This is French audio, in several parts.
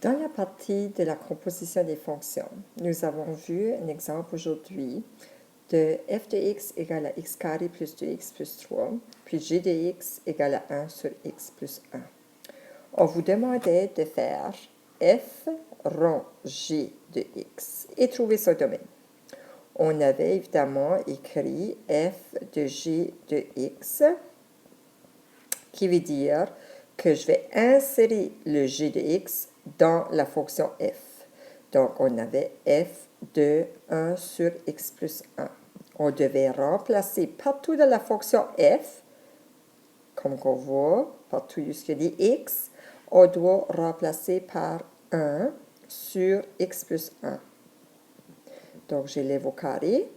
Dans la partie de la composition des fonctions, nous avons vu un exemple aujourd'hui de f de x égale à x carré plus 2x plus 3, puis g de x égale à 1 sur x plus 1. On vous demandait de faire f rond g de x et trouver son domaine. On avait évidemment écrit f de g de x, qui veut dire que je vais insérer le g de x dans la fonction f. Donc, on avait f de 1 sur x plus 1. On devait remplacer partout dans la fonction f, comme on voit, partout où il y a x, on doit remplacer par 1 sur x plus 1. Donc, j'élève au carré.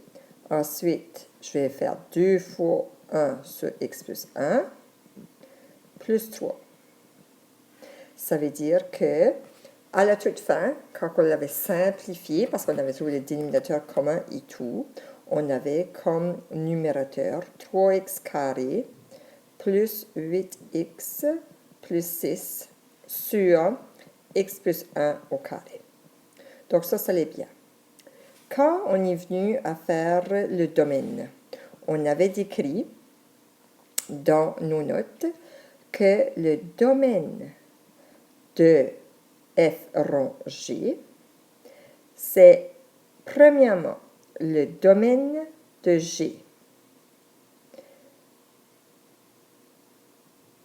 Ensuite, je vais faire 2 fois 1 sur x plus 1, plus 3. Ça veut dire que, à la toute fin, quand on l'avait simplifié, parce qu'on avait trouvé le dénominateur commun et tout, on avait comme numérateur 3x carré plus 8x plus 6 sur x plus 1 au carré. Donc ça allait bien. Quand on est venu à faire le domaine, on avait décrit dans nos notes que le domaine de f rond G, c'est premièrement le domaine de G.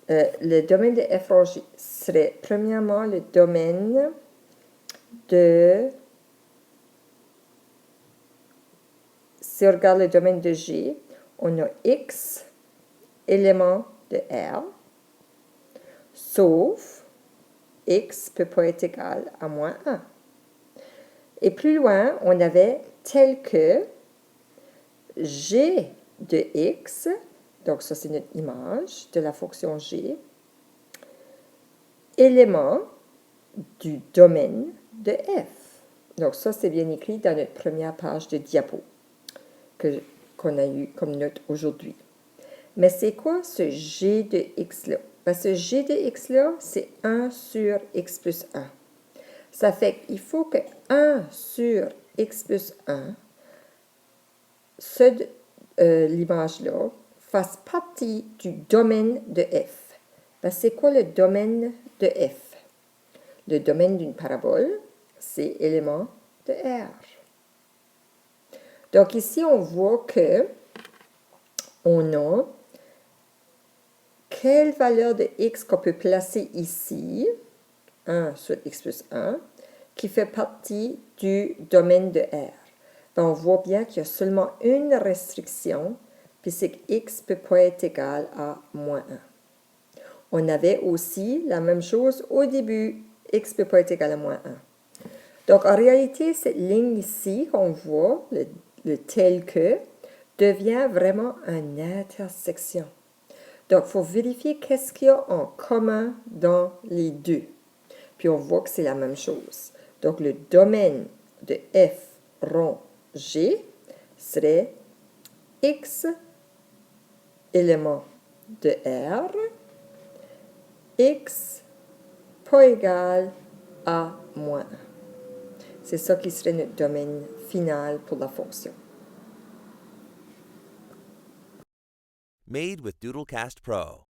Le domaine de f rond G serait premièrement le domaine de... Si on regarde le domaine de G, on a x éléments de R, sauf x peut pas être égal à moins 1. Et plus loin, on avait tel que g de x, donc ça c'est notre image de la fonction g, élément du domaine de f. Donc ça c'est bien écrit dans notre première page de diapo qu'on a eu comme note aujourd'hui. Mais c'est quoi ce g de x-là? Ce g de x-là, c'est 1 sur x plus 1. Ça fait qu'il faut que 1 sur x plus 1, l'image-là, fasse partie du domaine de f. C'est quoi le domaine de f? Le domaine d'une parabole, c'est élément de R. Donc ici, on voit que on a quelle valeur de x qu'on peut placer ici, 1 sur x plus 1, qui fait partie du domaine de R. On voit bien qu'il y a seulement une restriction, puis c'est que x ne peut pas être égal à moins 1. On avait aussi la même chose au début, x ne peut pas être égal à moins 1. Donc en réalité, cette ligne ici qu'on voit, le tel que, devient vraiment une intersection. Donc, il faut vérifier qu'est-ce qu'il y a en commun dans les deux. Puis, on voit que c'est la même chose. Donc, le domaine de f rond G serait x élément de R, x pas égal à moins 1. C'est ça qui serait notre domaine final pour la fonction. Made with Doodlecast Pro.